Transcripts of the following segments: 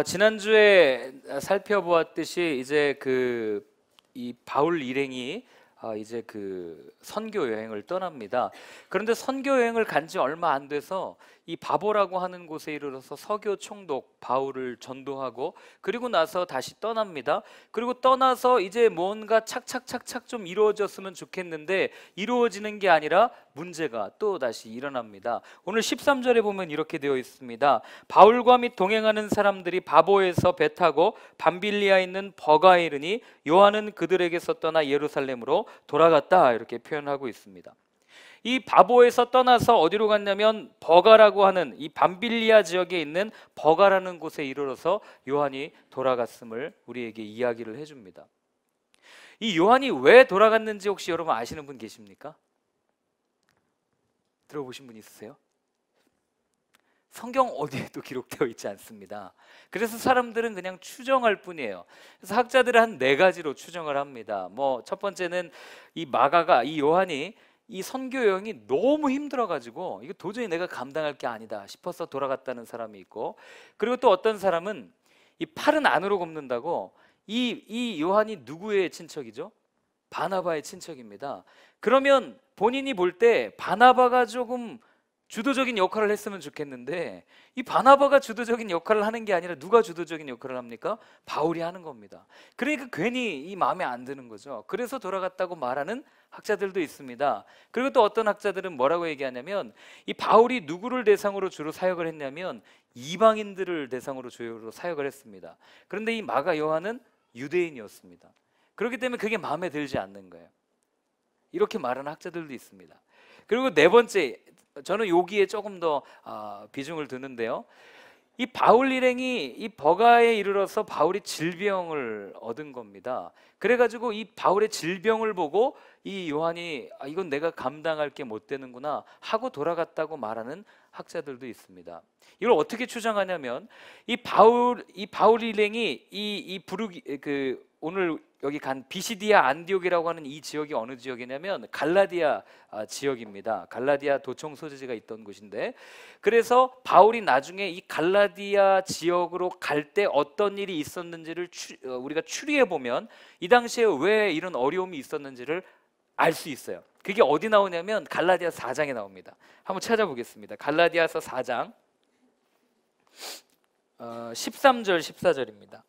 지난주에 살펴보았듯이 이제 이 바울 일행이 이제 선교 여행을 떠납니다. 그런데 선교 여행을 간 지 얼마 안 돼서 이 바보라고 하는 곳에 이르러서 서교 총독 바울을 전도하고, 그리고 나서 다시 떠납니다. 그리고 떠나서 이제 뭔가 착착착착 좀 이루어졌으면 좋겠는데 이루어지는 게 아니라 문제가 또 다시 일어납니다. 오늘 13절에 보면 이렇게 되어 있습니다. 바울과 및 동행하는 사람들이 바보에서 배 타고 밤빌리아에 있는 버가에 이르니 요한은 그들에게서 떠나 예루살렘으로 돌아갔다, 이렇게 표현하고 있습니다. 이 바보에서 떠나서 어디로 갔냐면 버가라고 하는 이 밤빌리아 지역에 있는 버가라는 곳에 이르러서 요한이 돌아갔음을 우리에게 이야기를 해줍니다. 이 요한이 왜 돌아갔는지 혹시 여러분 아시는 분 계십니까? 들어보신 분 있으세요? 성경 어디에도 기록되어 있지 않습니다. 그래서 사람들은 그냥 추정할 뿐이에요. 그래서 학자들은 한 4가지로 추정을 합니다. 첫 번째는 이 요한이 이 선교 여행이 너무 힘들어가지고 이거 도저히 내가 감당할 게 아니다 싶어서 돌아갔다는 사람이 있고, 그리고 또 어떤 사람은 이 팔은 안으로 굽는다고, 이 요한이 누구의 친척이죠? 바나바의 친척입니다. 그러면 본인이 볼 때 바나바가 조금 주도적인 역할을 했으면 좋겠는데, 이 바나바가 주도적인 역할을 하는 게 아니라 누가 주도적인 역할을 합니까? 바울이 하는 겁니다. 그러니까 괜히 이 마음에 안 드는 거죠. 그래서 돌아갔다고 말하는 학자들도 있습니다. 그리고 또 어떤 학자들은 뭐라고 얘기하냐면, 이 바울이 누구를 대상으로 주로 사역을 했냐면 이방인들을 대상으로 주로 사역을 했습니다. 그런데 이 마가 요한은 유대인이었습니다. 그렇기 때문에 그게 마음에 들지 않는 거예요. 이렇게 말하는 학자들도 있습니다. 그리고 4번째, 저는 여기에 조금 더 비중을 두는데요. 이 바울 일행이 이 버가에 이르러서 바울이 질병을 얻은 겁니다. 그래가지고 이 바울의 질병을 보고 이 요한이 이건 내가 감당할 게 못 되는구나 하고 돌아갔다고 말하는 학자들도 있습니다. 이걸 어떻게 추정하냐면, 이 바울 일행이 오늘 여기 간 비시디아 안디옥이라고 하는 이 지역이 어느 지역이냐면 갈라디아 지역입니다. 갈라디아 도청 소재지가 있던 곳인데, 그래서 바울이 나중에 이 갈라디아 지역으로 갈 때 어떤 일이 있었는지를 우리가 추리해 보면 이 당시에 왜 이런 어려움이 있었는지를 알 수 있어요. 그게 어디 나오냐면 갈라디아서 4장에 나옵니다. 한번 찾아보겠습니다. 갈라디아서 4장 13절 14절입니다.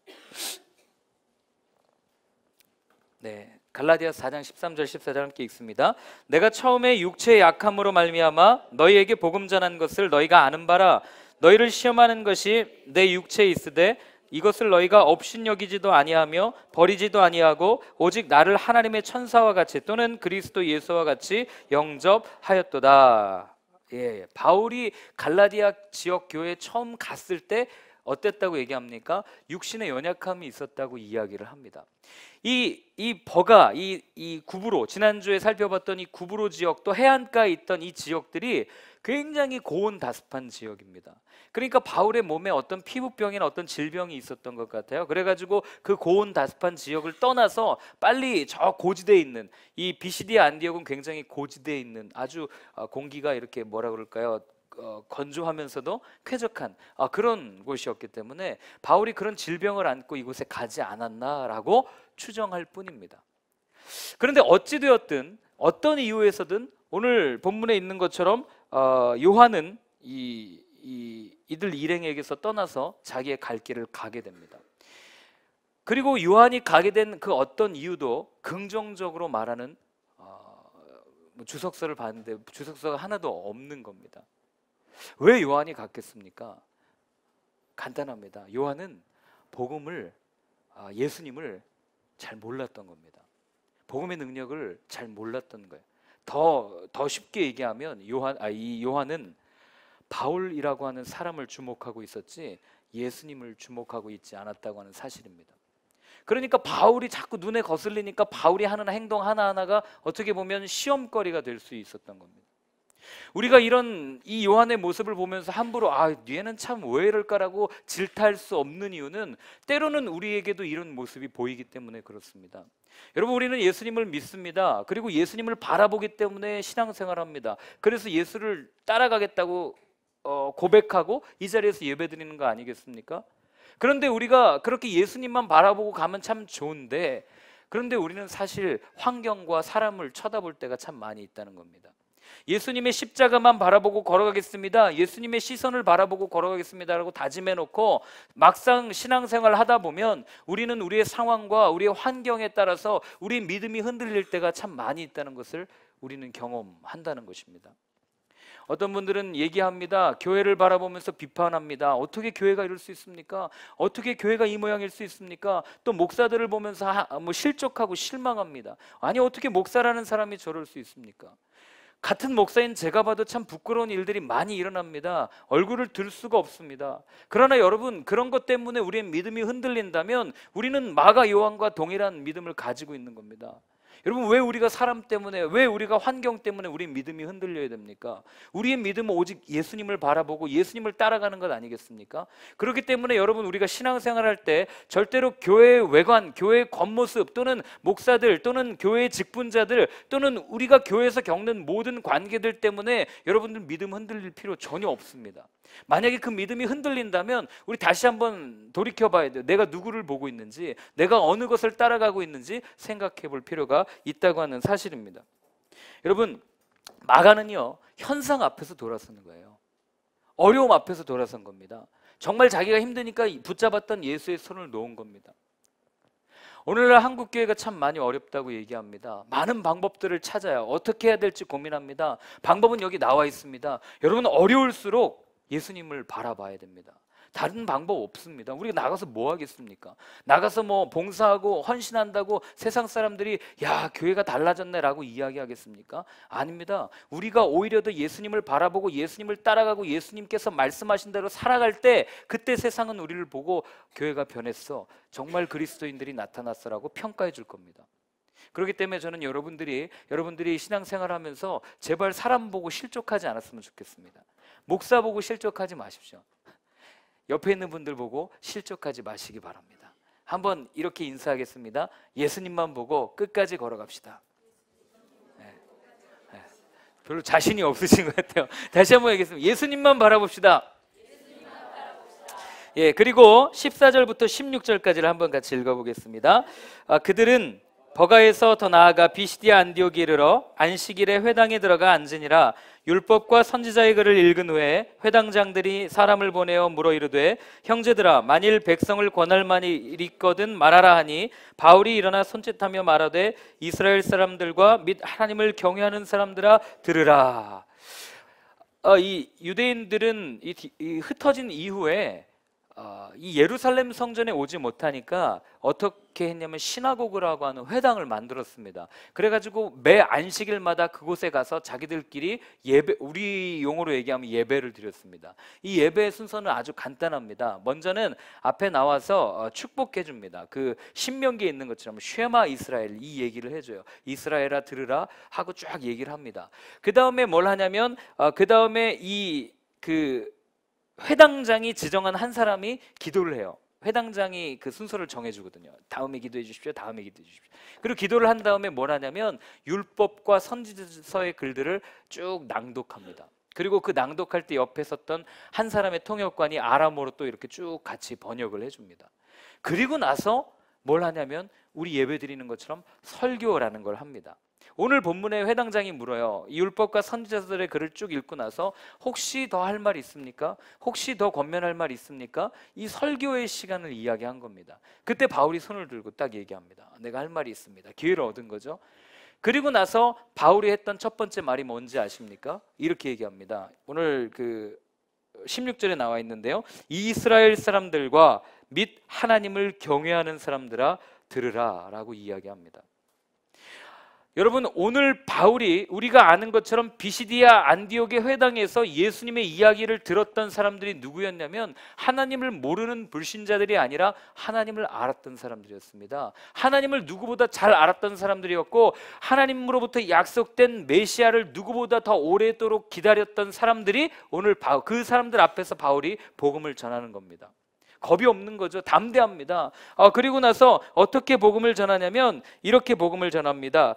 네, 갈라디아서 4장 13절 14절 함께 읽습니다. 내가 처음에 육체의 약함으로 말미암아 너희에게 복음 전한 것을 너희가 아는 바라. 너희를 시험하는 것이 내 육체에 있으되 이것을 너희가 업신여기지도 아니하며 버리지도 아니하고 오직 나를 하나님의 천사와 같이 또는 그리스도 예수와 같이 영접하였도다. 예, 바울이 갈라디아 지역 교회에 처음 갔을 때 어땠다고 얘기합니까? 육신의 연약함이 있었다고 이야기를 합니다. 이 버가, 이 구브로, 지난주에 살펴봤던 이 구브로 지역, 또 해안가에 있던 이 지역들이 굉장히 고온다습한 지역입니다. 그러니까 바울의 몸에 어떤 피부병이나 어떤 질병이 있었던 것 같아요. 그래가지고 그 고온다습한 지역을 떠나서 빨리 저 고지대에 있는, 이 비시디아 안디옥은 굉장히 고지대에 있는 아주 공기가 이렇게 뭐라 그럴까요? 건조하면서도 쾌적한 그런 곳이었기 때문에 바울이 그런 질병을 안고 이곳에 가지 않았나라고 추정할 뿐입니다. 그런데 어찌되었든 어떤 이유에서든 오늘 본문에 있는 것처럼 요한은 이들 일행에게서 떠나서 자기의 갈 길을 가게 됩니다. 그리고 요한이 가게 된 그 어떤 이유도 긍정적으로 말하는 주석서를 봤는데 주석서가 하나도 없는 겁니다. 왜 요한이 갔겠습니까? 간단합니다. 요한은 복음을, 예수님을 잘 몰랐던 겁니다. 복음의 능력을 잘 몰랐던 거예요. 더 쉽게 얘기하면 이 요한은 바울이라고 하는 사람을 주목하고 있었지 예수님을 주목하고 있지 않았다고 하는 사실입니다. 그러니까 바울이 자꾸 눈에 거슬리니까 바울이 하는 행동 하나하나가 어떻게 보면 시험거리가 될 수 있었던 겁니다. 우리가 이 요한의 모습을 보면서 함부로 얘는 참 왜 이럴까라고 질타할 수 없는 이유는 때로는 우리에게도 이런 모습이 보이기 때문에 그렇습니다. 여러분, 우리는 예수님을 믿습니다. 그리고 예수님을 바라보기 때문에 신앙생활합니다. 그래서 예수를 따라가겠다고 고백하고 이 자리에서 예배드리는 거 아니겠습니까? 그런데 우리가 그렇게 예수님만 바라보고 가면 참 좋은데, 그런데 우리는 사실 환경과 사람을 쳐다볼 때가 참 많이 있다는 겁니다. 예수님의 십자가만 바라보고 걸어가겠습니다, 예수님의 시선을 바라보고 걸어가겠습니다 라고 다짐해 놓고 막상 신앙생활을 하다 보면 우리는 우리의 상황과 우리의 환경에 따라서 우리의 믿음이 흔들릴 때가 참 많이 있다는 것을 우리는 경험한다는 것입니다. 어떤 분들은 얘기합니다. 교회를 바라보면서 비판합니다. 어떻게 교회가 이럴 수 있습니까? 어떻게 교회가 이 모양일 수 있습니까? 또 목사들을 보면서 실족하고 실망합니다. 아니, 어떻게 목사라는 사람이 저럴 수 있습니까? 같은 목사인 제가 봐도 참 부끄러운 일들이 많이 일어납니다. 얼굴을 들 수가 없습니다. 그러나 여러분, 그런 것 때문에 우리의 믿음이 흔들린다면 우리는 마가 요한과 동일한 믿음을 가지고 있는 겁니다. 여러분, 왜 우리가 사람 때문에, 왜 우리가 환경 때문에 우리 믿음이 흔들려야 됩니까? 우리의 믿음은 오직 예수님을 바라보고 예수님을 따라가는 것 아니겠습니까? 그렇기 때문에 여러분, 우리가 신앙생활할 때 절대로 교회의 외관, 교회의 겉모습, 또는 목사들, 또는 교회의 직분자들, 또는 우리가 교회에서 겪는 모든 관계들 때문에 여러분들 믿음 흔들릴 필요 전혀 없습니다. 만약에 그 믿음이 흔들린다면 우리 다시 한번 돌이켜 봐야 돼요. 내가 누구를 보고 있는지, 내가 어느 것을 따라가고 있는지 생각해 볼 필요가 있다고 하는 사실입니다. 여러분, 마가는요, 현상 앞에서 돌아서는 거예요. 어려움 앞에서 돌아선 겁니다. 정말 자기가 힘드니까 붙잡았던 예수의 손을 놓은 겁니다. 오늘날 한국교회가 참 많이 어렵다고 얘기합니다. 많은 방법들을 찾아요. 어떻게 해야 될지 고민합니다. 방법은 여기 나와 있습니다. 여러분, 어려울수록 예수님을 바라봐야 됩니다. 다른 방법 없습니다. 우리가 나가서 뭐 하겠습니까? 나가서 뭐 봉사하고 헌신한다고 세상 사람들이 야, 교회가 달라졌네 라고 이야기하겠습니까? 아닙니다. 우리가 오히려 더 예수님을 바라보고 예수님을 따라가고 예수님께서 말씀하신 대로 살아갈 때, 그때 세상은 우리를 보고 교회가 변했어, 정말 그리스도인들이 나타났어 라고 평가해 줄 겁니다. 그렇기 때문에 저는 여러분들이 신앙생활하면서 제발 사람 보고 실족하지 않았으면 좋겠습니다. 목사 보고 실족하지 마십시오. 옆에 있는 분들 보고 실족하지 마시기 바랍니다. 한번 이렇게 인사하겠습니다. 예수님만 보고 끝까지 걸어갑시다. 네. 네. 별로 자신이 없으신 것 같아요. 다시 한번 얘기했습니다. 예수님만 바라봅시다. 예, 그리고 14절부터 16절까지를 한번 같이 읽어보겠습니다. 그들은 버가에서 더 나아가 비시디아 안디옥에 이르러 안식일에 회당에 들어가 앉으니라. 율법과 선지자의 글을 읽은 후에 회당장들이 사람을 보내어 물어 이르되, 형제들아, 만일 백성을 권할 만이 있거든 말하라 하니, 바울이 일어나 손짓하며 말하되, 이스라엘 사람들과 및 하나님을 경외하는 사람들아 들으라. 이 유대인들은 이 흩어진 이후에 이 예루살렘 성전에 오지 못하니까 어떻게 했냐면 시나고그라고 하는 회당을 만들었습니다. 그래가지고 매 안식일마다 그곳에 가서 자기들끼리 예배, 우리 용어로 얘기하면 예배를 드렸습니다. 이 예배의 순서는 아주 간단합니다. 먼저는 앞에 나와서 축복해 줍니다. 그 신명기에 있는 것처럼 쉐마 이스라엘, 이 얘기를 해줘요. 이스라엘아 들으라 하고 쫙 얘기를 합니다. 그 다음에 뭘 하냐면 그 다음에 회당장이 지정한 한 사람이 기도를 해요. 회당장이 그 순서를 정해주거든요. 다음에 기도해 주십시오. 다음에 기도해 주십시오. 그리고 기도를 한 다음에 뭘 하냐면 율법과 선지서의 글들을 쭉 낭독합니다. 그리고 그 낭독할 때 옆에 섰던 한 사람의 통역관이 아람어로 또 이렇게 쭉 같이 번역을 해줍니다. 그리고 나서 뭘 하냐면 우리 예배 드리는 것처럼 설교라는 걸 합니다. 오늘 본문에 회당장이 물어요. 이 율법과 선지자들의 글을 쭉 읽고 나서 혹시 더 할 말 있습니까? 혹시 더 권면할 말 있습니까? 이 설교의 시간을 이야기한 겁니다. 그때 바울이 손을 들고 딱 얘기합니다. 내가 할 말이 있습니다. 기회를 얻은 거죠. 그리고 나서 바울이 했던 첫 번째 말이 뭔지 아십니까? 이렇게 얘기합니다. 오늘 그 16절에 나와 있는데요. 이스라엘 사람들과 및 하나님을 경외하는 사람들아 들으라 라고 이야기합니다. 여러분, 오늘 바울이 우리가 아는 것처럼 비시디아 안디옥의 회당에서 예수님의 이야기를 들었던 사람들이 누구였냐면 하나님을 모르는 불신자들이 아니라 하나님을 알았던 사람들이었습니다. 하나님을 누구보다 잘 알았던 사람들이었고 하나님으로부터 약속된 메시아를 누구보다 더 오래도록 기다렸던 사람들이 오늘 그 사람들 앞에서 바울이 복음을 전하는 겁니다. 겁이 없는 거죠. 담대합니다. 그리고 나서 어떻게 복음을 전하냐면 이렇게 복음을 전합니다.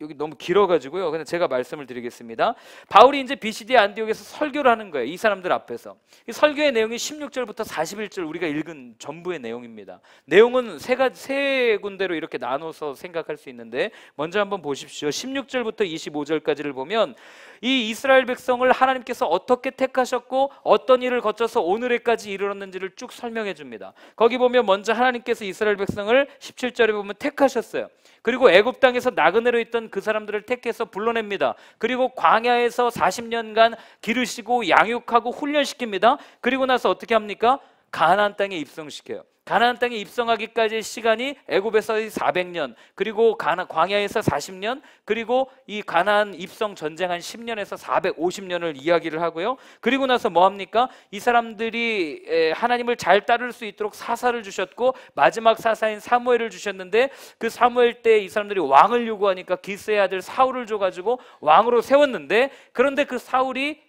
여기 너무 길어가지고요. 그냥 제가 말씀을 드리겠습니다. 바울이 이제 BCD 안디옥에서 설교를 하는 거예요. 이 사람들 앞에서. 이 설교의 내용이 16절부터 41절 우리가 읽은 전부의 내용입니다. 내용은 세 군데로 이렇게 나눠서 생각할 수 있는데 먼저 한번 보십시오. 16절부터 25절까지를 보면 이 이스라엘 백성을 하나님께서 어떻게 택하셨고 어떤 일을 거쳐서 오늘에까지 이르렀는지를 쭉 설명해 줍니다. 거기 보면 먼저 하나님께서 이스라엘 백성을 17절에 보면 택하셨어요. 그리고 애굽 땅에서 나그네로 있던 그 사람들을 택해서 불러냅니다. 그리고 광야에서 40년간 기르시고 양육하고 훈련시킵니다. 그리고 나서 어떻게 합니까? 가나안 땅에 입성시켜요. 가나안 땅에 입성하기까지의 시간이 애굽에서의 400년, 그리고 광야에서 40년, 그리고 이 가나안 입성 전쟁 한 10년에서 450년을 이야기를 하고요. 그리고 나서 뭐 합니까? 이 사람들이 하나님을 잘 따를 수 있도록 사사를 주셨고 마지막 사사인 사무엘을 주셨는데 그 사무엘 때 이 사람들이 왕을 요구하니까 기스의 아들 사울을 줘가지고 왕으로 세웠는데, 그런데 그 사울이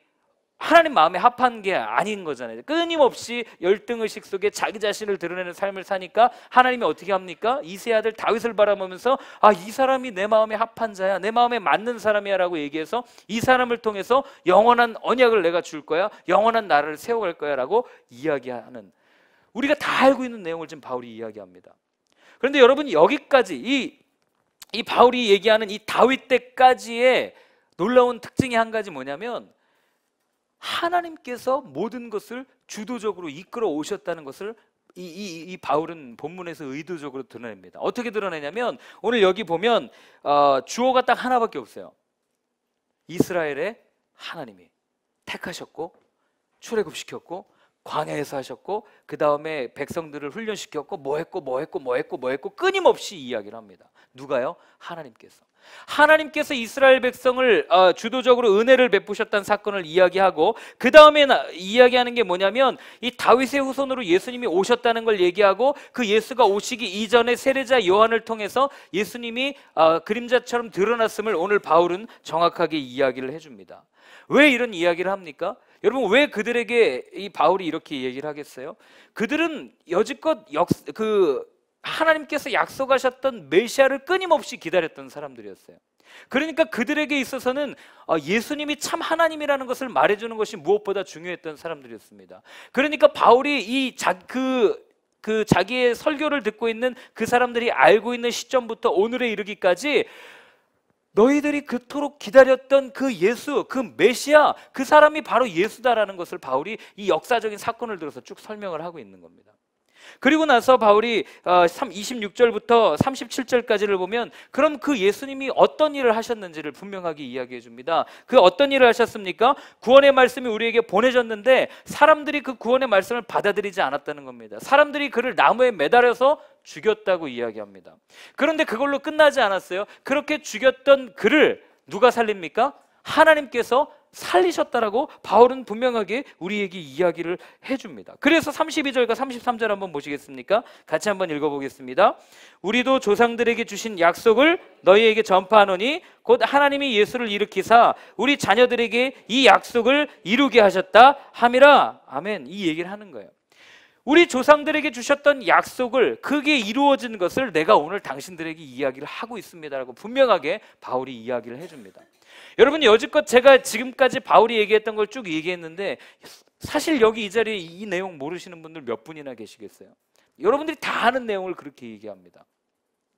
하나님 마음에 합한 게 아닌 거잖아요. 끊임없이 열등의식 속에 자기 자신을 드러내는 삶을 사니까 하나님이 어떻게 합니까? 이새의 아들 다윗을 바라보면서 이 사람이 내 마음에 합한 자야, 내 마음에 맞는 사람이야 라고 얘기해서 이 사람을 통해서 영원한 언약을 내가 줄 거야, 영원한 나라를 세워갈 거야 라고 이야기하는, 우리가 다 알고 있는 내용을 지금 바울이 이야기합니다. 그런데 여러분, 여기까지 이 바울이 얘기하는 이 다윗 때까지의 놀라운 특징이 한 가지 뭐냐면, 하나님께서 모든 것을 주도적으로 이끌어 오셨다는 것을 이 바울은 본문에서 의도적으로 드러냅니다. 어떻게 드러내냐면, 오늘 여기 보면 주어가 딱 하나밖에 없어요. 이스라엘의 하나님이 택하셨고 출애굽시켰고 광야에서 하셨고 그 다음에 백성들을 훈련시켰고 뭐 했고 끊임없이 이야기를 합니다. 누가요? 하나님께서 이스라엘 백성을 주도적으로 은혜를 베푸셨다는 사건을 이야기하고, 그 다음에 이야기하는 게 뭐냐면 이 다윗의 후손으로 예수님이 오셨다는 걸 얘기하고, 그 예수가 오시기 이전에 세례자 요한을 통해서 예수님이 그림자처럼 드러났음을 오늘 바울은 정확하게 이야기를 해줍니다. 왜 이런 이야기를 합니까? 여러분, 왜 그들에게 이 바울이 이렇게 얘기를 하겠어요? 그들은 여지껏 하나님께서 약속하셨던 메시아를 끊임없이 기다렸던 사람들이었어요. 그러니까 그들에게 있어서는 예수님이 참 하나님이라는 것을 말해주는 것이 무엇보다 중요했던 사람들이었습니다. 그러니까 바울이 자기의 설교를 듣고 있는 그 사람들이 알고 있는 시점부터 오늘에 이르기까지 너희들이 그토록 기다렸던 그 예수, 그 메시아, 그 사람이 바로 예수다라는 것을 바울이 이 역사적인 사건을 들어서 쭉 설명을 하고 있는 겁니다. 그리고 나서 바울이 26절부터 37절까지를 보면 그럼 그 예수님이 어떤 일을 하셨는지를 분명하게 이야기해 줍니다. 그 어떤 일을 하셨습니까? 구원의 말씀이 우리에게 보내졌는데 사람들이 그 구원의 말씀을 받아들이지 않았다는 겁니다. 사람들이 그를 나무에 매달아서 죽였다고 이야기합니다. 그런데 그걸로 끝나지 않았어요. 그렇게 죽였던 그를 누가 살립니까? 하나님께서 살리셨다라고 바울은 분명하게 우리에게 이야기를 해줍니다. 그래서 32절과 33절 한번 보시겠습니까? 같이 한번 읽어보겠습니다. 우리도 조상들에게 주신 약속을 너희에게 전파하노니 곧 하나님이 예수를 일으키사 우리 자녀들에게 이 약속을 이루게 하셨다 함이라. 아멘. 이 얘기를 하는 거예요. 우리 조상들에게 주셨던 약속을, 그게 이루어진 것을 내가 오늘 당신들에게 이야기를 하고 있습니다라고 분명하게 바울이 이야기를 해줍니다. 여러분, 여지껏 제가 지금까지 바울이 얘기했던 걸 쭉 얘기했는데 사실 여기 이 자리에 이 내용 모르시는 분들 몇 분이나 계시겠어요? 여러분들이 다 아는 내용을 그렇게 얘기합니다.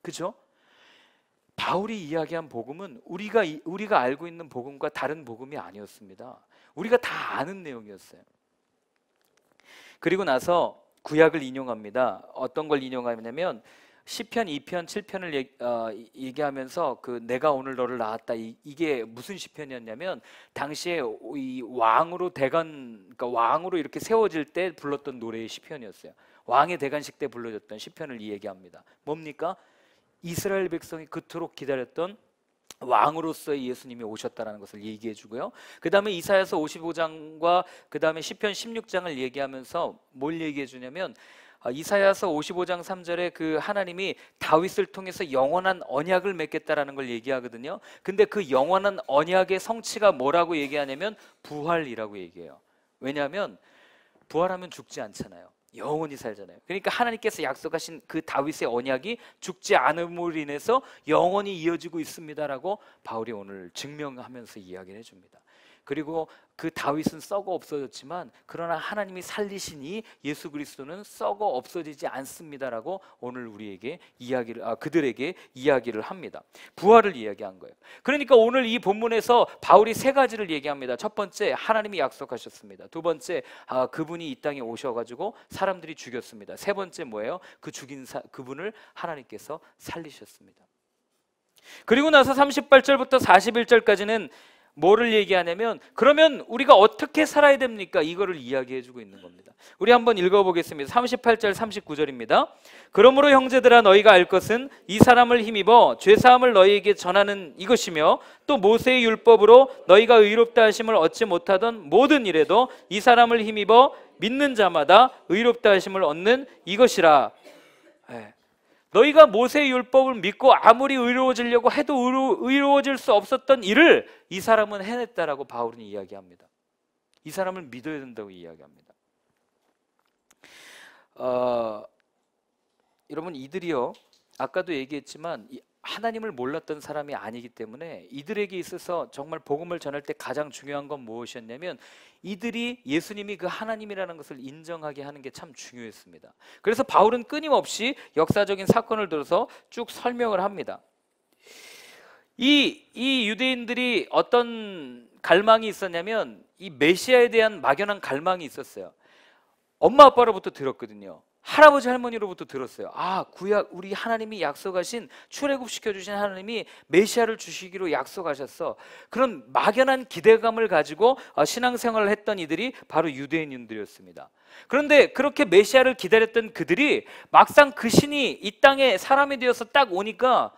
그죠? 바울이 이야기한 복음은 우리가 알고 있는 복음과 다른 복음이 아니었습니다. 우리가 다 아는 내용이었어요. 그리고 나서 구약을 인용합니다. 어떤 걸 인용하냐면 시편 2편 7편을 얘기하면서 내가 오늘 너를 낳았다, 이게 무슨 시편이었냐면 당시에 이 왕으로 그러니까 왕으로 이렇게 세워질 때 불렀던 노래의 시편이었어요. 왕의 대관식 때 불러줬던 시편을 얘기합니다. 뭡니까? 이스라엘 백성이 그토록 기다렸던 왕으로서의 예수님이 오셨다는 것을 얘기해 주고요. 그 다음에 이사야서 55장과 그 다음에 시편 16장을 얘기하면서 뭘 얘기해 주냐면 이사야서 55장 3절에 그 하나님이 다윗을 통해서 영원한 언약을 맺겠다라는 걸 얘기하거든요. 근데 그 영원한 언약의 성취가 뭐라고 얘기하냐면 부활이라고 얘기해요. 왜냐하면 부활하면 죽지 않잖아요. 영원히 살잖아요. 그러니까 하나님께서 약속하신 그 다윗의 언약이 죽지 않음으로 인해서 영원히 이어지고 있습니다라고 바울이 오늘 증명하면서 이야기를 해줍니다. 그리고 그 다윗은 썩어 없어졌지만 그러나 하나님이 살리신 이 예수 그리스도는 썩어 없어지지 않습니다라고 오늘 우리에게 그들에게 이야기를 합니다. 부활을 이야기한 거예요. 그러니까 오늘 이 본문에서 바울이 세 가지를 얘기합니다. 첫 번째, 하나님이 약속하셨습니다. 두 번째, 그분이 이 땅에 오셔가지고 사람들이 죽였습니다. 세 번째 뭐예요? 그 죽인 그분을 하나님께서 살리셨습니다. 그리고 나서 38절부터 41절까지는 뭐를 얘기하냐면, 그러면 우리가 어떻게 살아야 됩니까? 이거를 이야기해주고 있는 겁니다. 우리 한번 읽어보겠습니다. 38절 39절입니다. 그러므로 형제들아, 너희가 알 것은 이 사람을 힘입어 죄사함을 너희에게 전하는 이것이며, 또 모세의 율법으로 너희가 의롭다 하심을 얻지 못하던 모든 일에도 이 사람을 힘입어 믿는 자마다 의롭다 하심을 얻는 이것이라. 너희가 모세의 율법을 믿고 아무리 의로워지려고 해도 의로워질 수 없었던 일을 이 사람은 해냈다라고 바울은 이야기합니다. 이 사람을 믿어야 된다고 이야기합니다. 여러분, 이들이요, 아까도 얘기했지만 하나님을 몰랐던 사람이 아니기 때문에 이들에게 있어서 정말 복음을 전할 때 가장 중요한 건 무엇이었냐면, 이들이 예수님이 그 하나님이라는 것을 인정하게 하는 게 참 중요했습니다. 그래서 바울은 끊임없이 역사적인 사건을 들어서 쭉 설명을 합니다. 이 유대인들이 어떤 갈망이 있었냐면, 이 메시아에 대한 막연한 갈망이 있었어요. 엄마 아빠로부터 들었거든요. 할아버지 할머니로부터 들었어요. 구약 우리 하나님이 약속하신, 출애굽시켜주신 하나님이 메시아를 주시기로 약속하셨어. 그런 막연한 기대감을 가지고 신앙생활을 했던 이들이 바로 유대인들이었습니다. 그런데 그렇게 메시아를 기다렸던 그들이 막상 그 신이 이 땅에 사람이 되어서 딱 오니까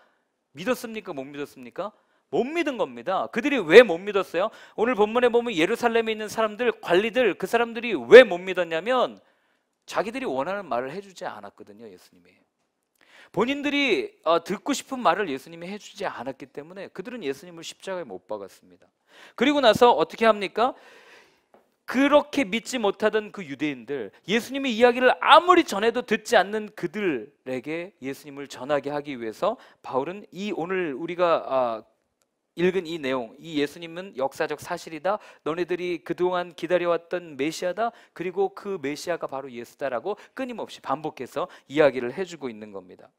믿었습니까? 못 믿었습니까? 못 믿은 겁니다. 그들이 왜 못 믿었어요? 오늘 본문에 보면 예루살렘에 있는 사람들, 관리들, 그 사람들이 왜 못 믿었냐면, 자기들이 원하는 말을 해주지 않았거든요. 예수님이 본인들이 듣고 싶은 말을 예수님이 해주지 않았기 때문에 그들은 예수님을 십자가에 못 박았습니다. 그리고 나서 어떻게 합니까? 그렇게 믿지 못하던 그 유대인들, 예수님의 이야기를 아무리 전해도 듣지 않는 그들에게 예수님을 전하게 하기 위해서 바울은 오늘 우리가 읽은 이 내용, 이 예수님은 역사적 사실이다, 너네들이 그동안 기다려왔던 메시아다, 그리고 그 메시아가 바로 예수다라고 끊임없이 반복해서 이야기를 해주고 있는 겁니다.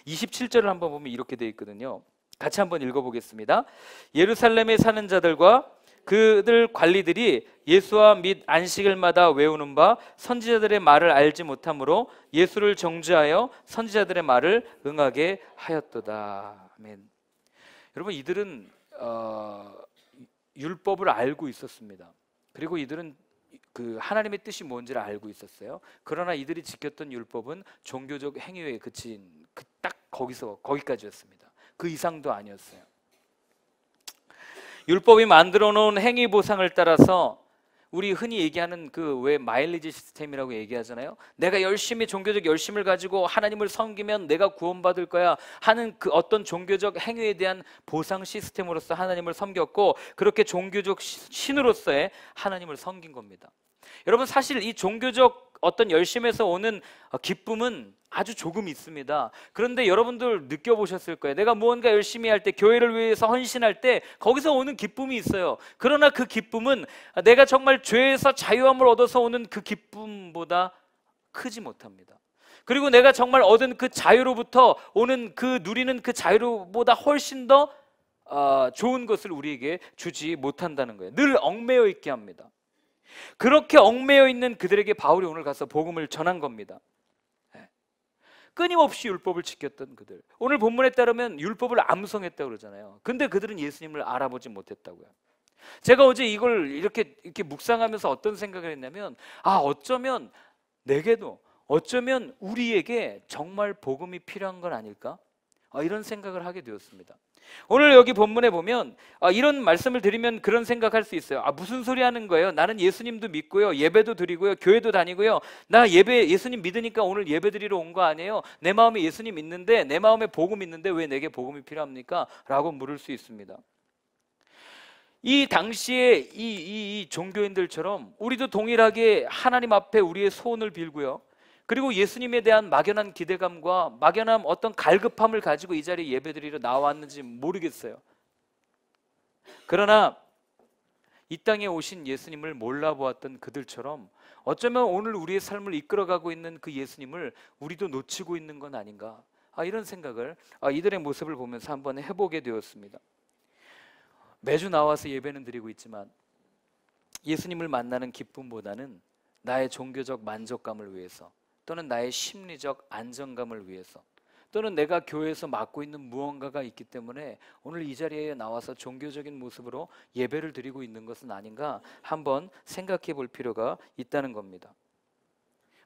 27절을 한번 보면 이렇게 되어 있거든요. 같이 한번 읽어보겠습니다. 예루살렘에 사는 자들과 그들 관리들이 예수와 및 안식일마다 외우는 바 선지자들의 말을 알지 못하므로 예수를 정죄하여 선지자들의 말을 응하게 하였도다. 아멘. 여러분, 이들은 율법을 알고 있었습니다. 그리고 이들은 그 하나님의 뜻이 뭔지를 알고 있었어요. 그러나 이들이 지켰던 율법은 종교적 행위에 그친 딱 거기까지였습니다. 그 이상도 아니었어요. 율법이 만들어 놓은 행위 보상을 따라서 우리 흔히 얘기하는 그 왜 마일리지 시스템이라고 얘기하잖아요. 내가 열심히 종교적 열심을 가지고 하나님을 섬기면 내가 구원받을 거야 하는 그 어떤 종교적 행위에 대한 보상 시스템으로서 하나님을 섬겼고, 그렇게 종교적 신으로서의 하나님을 섬긴 겁니다. 여러분, 사실 이 종교적 어떤 열심에서 오는 기쁨은 아주 조금 있습니다. 그런데 여러분들 느껴보셨을 거예요. 내가 무언가 열심히 할 때, 교회를 위해서 헌신할 때 거기서 오는 기쁨이 있어요. 그러나 그 기쁨은 내가 정말 죄에서 자유함을 얻어서 오는 그 기쁨보다 크지 못합니다. 그리고 내가 정말 얻은 그 자유로부터 오는 누리는 그 자유보다 훨씬 더 좋은 것을 우리에게 주지 못한다는 거예요. 늘 얽매여 있게 합니다. 그렇게 얽매여 있는 그들에게 바울이 오늘 가서 복음을 전한 겁니다. 끊임없이 율법을 지켰던 그들, 오늘 본문에 따르면 율법을 암송했다고 그러잖아요. 근데 그들은 예수님을 알아보지 못했다고요. 제가 어제 이걸 이렇게 묵상하면서 어떤 생각을 했냐면, 어쩌면 내게도, 어쩌면 우리에게 정말 복음이 필요한 건 아닐까? 이런 생각을 하게 되었습니다. 오늘 여기 본문에 보면 이런 말씀을 드리면 그런 생각할 수 있어요. 무슨 소리 하는 거예요? 나는 예수님도 믿고요, 예배도 드리고요, 교회도 다니고요, 나 예수님 믿으니까 오늘 예배 드리러 온 거 아니에요? 내 마음에 예수님 있는데, 내 마음에 복음 있는데 왜 내게 복음이 필요합니까? 라고 물을 수 있습니다. 이 당시에 이 종교인들처럼 우리도 동일하게 하나님 앞에 우리의 소원을 빌고요, 그리고 예수님에 대한 막연한 기대감과 막연한 어떤 갈급함을 가지고 이 자리에 예배드리러 나왔는지 모르겠어요. 그러나 이 땅에 오신 예수님을 몰라보았던 그들처럼 어쩌면 오늘 우리의 삶을 이끌어가고 있는 그 예수님을 우리도 놓치고 있는 건 아닌가, 이런 생각을 이들의 모습을 보면서 한번 해보게 되었습니다. 매주 나와서 예배는 드리고 있지만 예수님을 만나는 기쁨보다는 나의 종교적 만족감을 위해서, 또는 나의 심리적 안정감을 위해서, 또는 내가 교회에서 맡고 있는 무언가가 있기 때문에 오늘 이 자리에 나와서 종교적인 모습으로 예배를 드리고 있는 것은 아닌가 한번 생각해 볼 필요가 있다는 겁니다.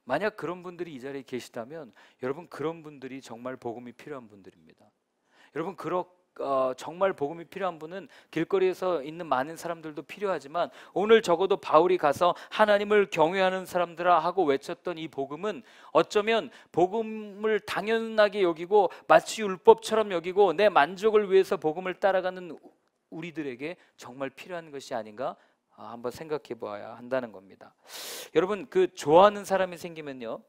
만약 그런 분들이 이 자리에 계시다면 여러분, 그런 분들이 정말 복음이 필요한 분들입니다. 여러분, 정말 복음이 필요한 분은 길거리에서 있는 많은 사람들도 필요하지만 오늘 적어도 바울이 가서 하나님을 경외하는 사람들아 하고 외쳤던 이 복음은 어쩌면 복음을 당연하게 여기고 마치 율법처럼 여기고 내 만족을 위해서 복음을 따라가는 우리들에게 정말 필요한 것이 아닌가 한번 생각해 봐야 한다는 겁니다. 여러분, 그 좋아하는 사람이 생기면요,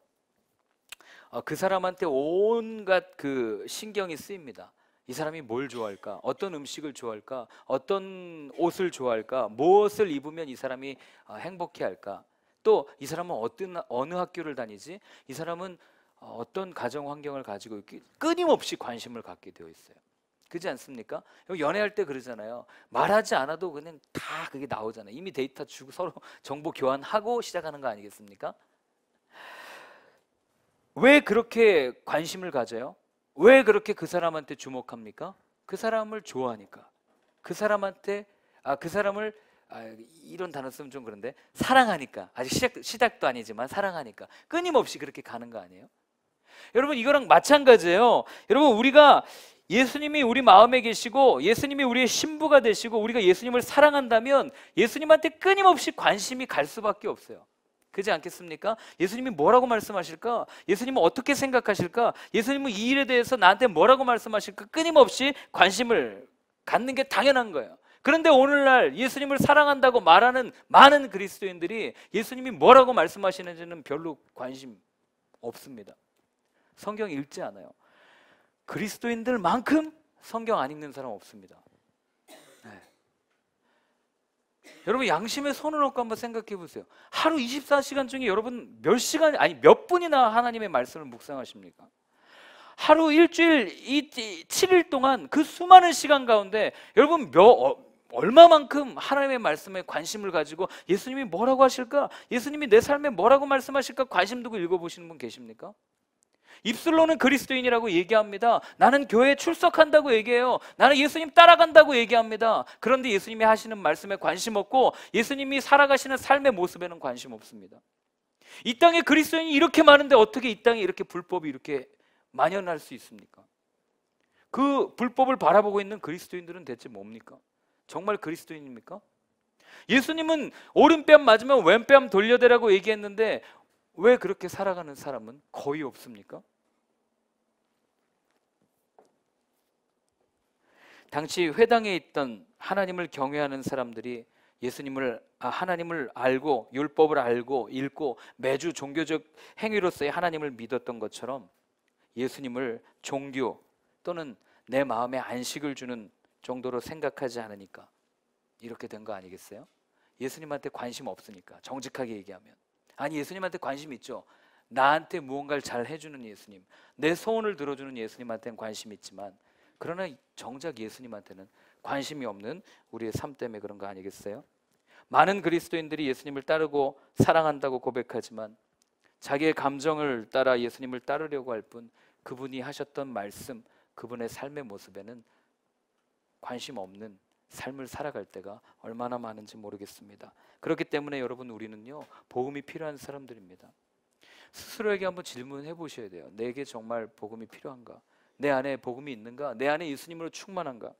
그 사람한테 온갖 그 신경이 쓰입니다. 이 사람이 뭘 좋아할까? 어떤 음식을 좋아할까? 어떤 옷을 좋아할까? 무엇을 입으면 이 사람이 행복해할까? 또 이 사람은 어느 학교를 다니지? 이 사람은 어떤 가정 환경을 가지고 있기, 끊임없이 관심을 갖게 되어 있어요. 그렇지 않습니까? 연애할 때 그러잖아요. 말하지 않아도 그냥 다 그게 나오잖아요. 이미 데이터 주고 서로 정보 교환하고 시작하는 거 아니겠습니까? 왜 그렇게 관심을 가져요? 왜 그렇게 그 사람한테 주목합니까? 그 사람을 좋아하니까. 그 사람한테 그 사람을 이런 단어 쓰면 좀 그런데 사랑하니까. 아직 시작도 아니지만 사랑하니까 끊임없이 그렇게 가는 거 아니에요? 여러분, 이거랑 마찬가지예요. 여러분, 우리가 예수님이 우리 마음에 계시고 예수님이 우리의 신부가 되시고 우리가 예수님을 사랑한다면 예수님한테 끊임없이 관심이 갈 수밖에 없어요. 그렇지 않겠습니까? 예수님이 뭐라고 말씀하실까? 예수님은 어떻게 생각하실까? 예수님은 이 일에 대해서 나한테 뭐라고 말씀하실까? 끊임없이 관심을 갖는 게 당연한 거예요. 그런데 오늘날 예수님을 사랑한다고 말하는 많은 그리스도인들이 예수님이 뭐라고 말씀하시는지는 별로 관심 없습니다. 성경 읽지 않아요. 그리스도인들만큼 성경 안 읽는 사람 없습니다. 여러분, 양심에 손을 얹고 한번 생각해 보세요. 하루 24시간 중에 여러분 몇 분이나 하나님의 말씀을 묵상하십니까? 하루 일주일 7일 동안 그 수많은 시간 가운데 여러분 얼마만큼 하나님의 말씀에 관심을 가지고 예수님이 뭐라고 하실까? 예수님이 내 삶에 뭐라고 말씀하실까? 관심 두고 읽어보시는 분 계십니까? 입술로는 그리스도인이라고 얘기합니다. 나는 교회에 출석한다고 얘기해요. 나는 예수님 따라간다고 얘기합니다. 그런데 예수님이 하시는 말씀에 관심 없고 예수님이 살아가시는 삶의 모습에는 관심 없습니다. 이 땅에 그리스도인이 이렇게 많은데 어떻게 이 땅에 이렇게 불법이 이렇게 만연할 수 있습니까? 그 불법을 바라보고 있는 그리스도인들은 대체 뭡니까? 정말 그리스도인입니까? 예수님은 오른뺨 맞으면 왼뺨 돌려대라고 얘기했는데 왜 그렇게 살아가는 사람은 거의 없습니까? 당시 회당에 있던 하나님을 경외하는 사람들이 하나님을 알고 율법을 알고 읽고 매주 종교적 행위로서의 하나님을 믿었던 것처럼 예수님을 종교 또는 내 마음에 안식을 주는 정도로 생각하지 않으니까 이렇게 된 거 아니겠어요? 예수님한테 관심 없으니까, 정직하게 얘기하면. 아니, 예수님한테 관심 있죠. 나한테 무언가를 잘 해주는 예수님, 내 소원을 들어주는 예수님한테는 관심이 있지만 그러나 정작 예수님한테는 관심이 없는 우리의 삶 때문에 그런 거 아니겠어요? 많은 그리스도인들이 예수님을 따르고 사랑한다고 고백하지만 자기의 감정을 따라 예수님을 따르려고 할 뿐 그분이 하셨던 말씀, 그분의 삶의 모습에는 관심 없는 삶을 살아갈 때가 얼마나 많은지 모르겠습니다. 그렇기 때문에 여러분, 우리는요 복음이 필요한 사람들입니다. 스스로에게 한번 질문해 보셔야 돼요. 내게 정말 복음이 필요한가? 내 안에 복음이 있는가? 내 안에 예수님으로 충만한가?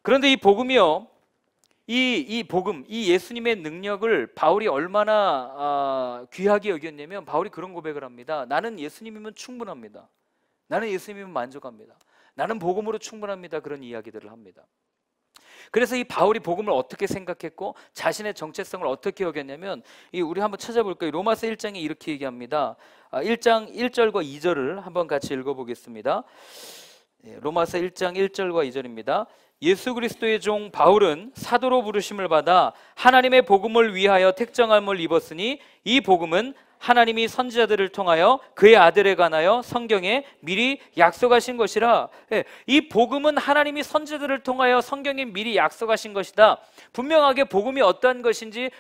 그런데 이 복음이요, 이 복음, 이 예수님의 능력을 바울이 얼마나 귀하게 여겼냐면 바울이 그런 고백을 합니다. 나는 예수님이면 충분합니다. 나는 예수님이면 만족합니다. 나는 복음으로 충분합니다. 그런 이야기들을 합니다. 그래서 이 바울이 복음을 어떻게 생각했고 자신의 정체성을 어떻게 여겼냐면, 우리 한번 찾아볼까요? 로마서 1장에 이렇게 얘기합니다. 1장 1절과 2절을 한번 같이 읽어보겠습니다. 로마서 1장 1절과 2절입니다. 예수 그리스도의 종 바울은 사도로 부르심을 받아 하나님의 복음을 위하여 택정함을 입었으니 이 복음은 하나님이 선지자들을 통하여 그의 아들에 관하여 성경에 미리 약속하신 것이라. 이 복음은 하나님이 선지자들을 통하여 성경에 미리 약속하신 것이다. 분명하게 복음이 어떠한 것인지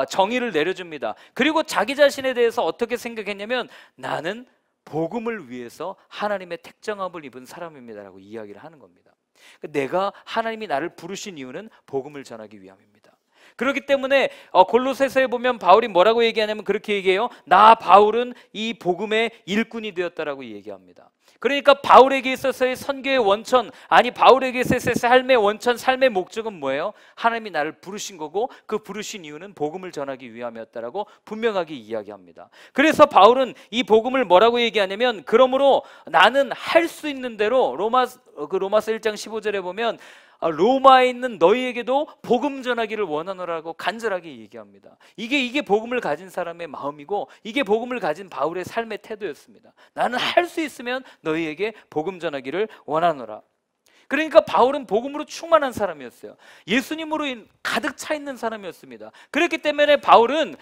정의를 내려줍니다. 그리고 자기 자신에 대해서 어떻게 생각했냐면, 나는 복음을 위해서 하나님의 택정함을 입은 사람입니다라고 이야기를 하는 겁니다. 내가, 하나님이 나를 부르신 이유는 복음을 전하기 위함입니다. 그렇기 때문에 골로새서에 보면 바울이 뭐라고 얘기하냐면 그렇게 얘기해요. 나 바울은 이 복음의 일꾼이 되었다라고 얘기합니다. 그러니까 바울에게 있어서의 선교의 원천, 아니 바울에게 있어서의 삶의 원천, 삶의 목적은 뭐예요? 하나님이 나를 부르신 거고 그 부르신 이유는 복음을 전하기 위함이었다라고 분명하게 이야기합니다. 그래서 바울은 이 복음을 뭐라고 얘기하냐면, 그러므로 나는 할 수 있는 대로, 로마서 1장 15절에 보면 로마에 있는 너희에게도 복음 전하기를 원하노라고 간절하게 얘기합니다. 이게 복음을 가진 사람의 마음이고, 이게 복음을 가진 바울의 삶의 태도였습니다. 나는 할 수 있으면 너희에게 복음 전하기를 원하노라. 그러니까 바울은 복음으로 충만한 사람이었어요. 예수님으로 가득 차 있는 사람이었습니다. 그렇기 때문에 바울은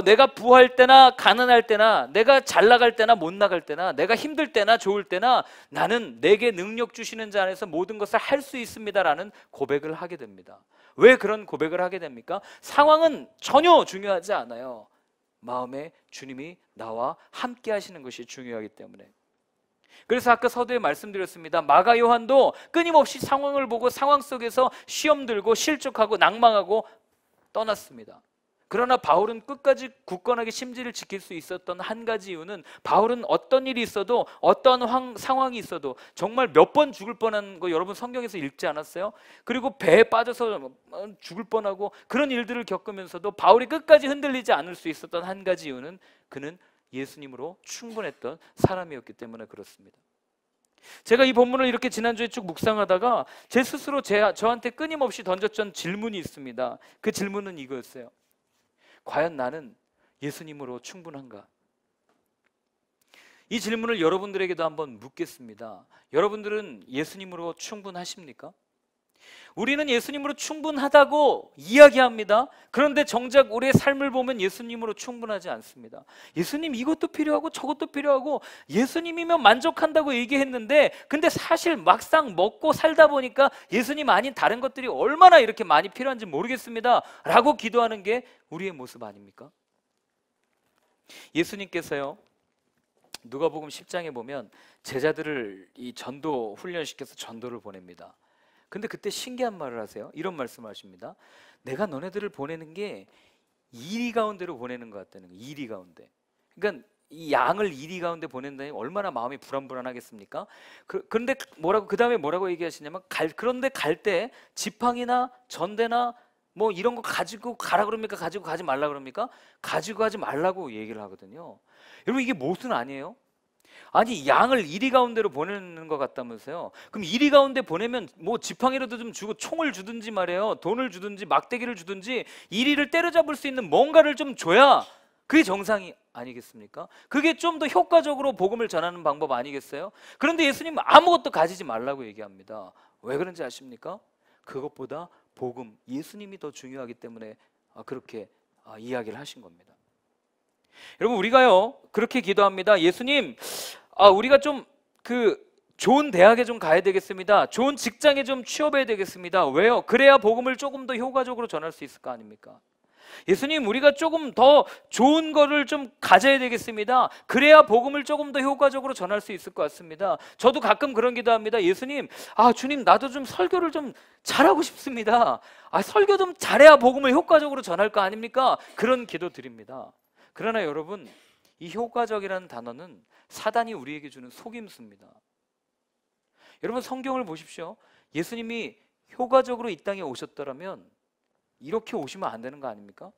내가 부할 때나 가난할 때나, 내가 잘 나갈 때나 못 나갈 때나, 내가 힘들 때나 좋을 때나 나는 내게 능력 주시는 자 안에서 모든 것을 할 수 있습니다라는 고백을 하게 됩니다. 왜 그런 고백을 하게 됩니까? 상황은 전혀 중요하지 않아요. 마음에 주님이 나와 함께 하시는 것이 중요하기 때문에. 그래서 아까 서두에 말씀드렸습니다. 마가 요한도 끊임없이 상황을 보고 상황 속에서 시험 들고 실족하고 낭망하고 떠났습니다. 그러나 바울은 끝까지 굳건하게 심지를 지킬 수 있었던 한 가지 이유는, 바울은 어떤 일이 있어도, 어떤 상황이 있어도 정말 몇 번 죽을 뻔한 거 여러분 성경에서 읽지 않았어요? 그리고 배에 빠져서 죽을 뻔하고 그런 일들을 겪으면서도 바울이 끝까지 흔들리지 않을 수 있었던 한 가지 이유는, 그는 예수님으로 충분했던 사람이었기 때문에 그렇습니다. 제가 이 본문을 이렇게 지난주에 쭉 묵상하다가 제 스스로 저한테 끊임없이 던졌던 질문이 있습니다. 그 질문은 이거였어요. 과연 나는 예수님으로 충분한가? 이 질문을 여러분들에게도 한번 묻겠습니다. 여러분들은 예수님으로 충분하십니까? 우리는 예수님으로 충분하다고 이야기합니다. 그런데 정작 우리의 삶을 보면 예수님으로 충분하지 않습니다. 예수님 이것도 필요하고 저것도 필요하고 예수님이면 만족한다고 얘기했는데, 근데 사실 막상 먹고 살다 보니까 예수님 아닌 다른 것들이 얼마나 이렇게 많이 필요한지 모르겠습니다 라고 기도하는 게 우리의 모습 아닙니까? 예수님께서요, 누가복음 10장에 보면 제자들을 이 전도 훈련시켜서 전도를 보냅니다. 근데 그때 신기한 말을 하세요. 이런 말씀을 하십니다. 내가 너네들을 보내는 게 이리 가운데로 보내는 것 같다는 거예요. 이리 가운데. 그러니까 이 양을 이리 가운데 보낸다니 얼마나 마음이 불안불안하겠습니까? 그런데 그 다음에 뭐라고 얘기하시냐면, 그런데 갈 때 지팡이나 전대나 뭐 이런 거 가지고 가라 그럽니까? 가지고 가지 말라 그럽니까? 가지고 가지 말라고 얘기를 하거든요. 여러분, 이게 모순 아니에요? 아니, 양을 이리 가운데로 보내는 것 같다면서요. 그럼 이리 가운데 보내면 뭐 지팡이라도 좀 주고 총을 주든지 말이에요, 돈을 주든지 막대기를 주든지 이리를 때려잡을 수 있는 뭔가를 좀 줘야 그게 정상이 아니겠습니까? 그게 좀 더 효과적으로 복음을 전하는 방법 아니겠어요? 그런데 예수님은 아무것도 가지지 말라고 얘기합니다. 왜 그런지 아십니까? 그것보다 복음, 예수님이 더 중요하기 때문에 그렇게 이야기를 하신 겁니다. 여러분, 우리가요 그렇게 기도합니다. 예수님, 우리가 좀 좋은 대학에 좀 가야 되겠습니다. 좋은 직장에 좀 취업해야 되겠습니다. 왜요? 그래야 복음을 조금 더 효과적으로 전할 수 있을 거 아닙니까? 예수님, 우리가 조금 더 좋은 거를 좀 가져야 되겠습니다. 그래야 복음을 조금 더 효과적으로 전할 수 있을 것 같습니다. 저도 가끔 그런 기도합니다. 예수님, 주님, 나도 좀 설교를 좀 잘하고 싶습니다. 설교 좀 잘해야 복음을 효과적으로 전할 거 아닙니까? 그런 기도 드립니다. 그러나 여러분, 이 효과적이라는 단어는 사단이 우리에게 주는 속임수입니다. 여러분, 성경을 보십시오. 예수님이 효과적으로 이 땅에 오셨더라면 이렇게 오시면 안 되는 거 아닙니까?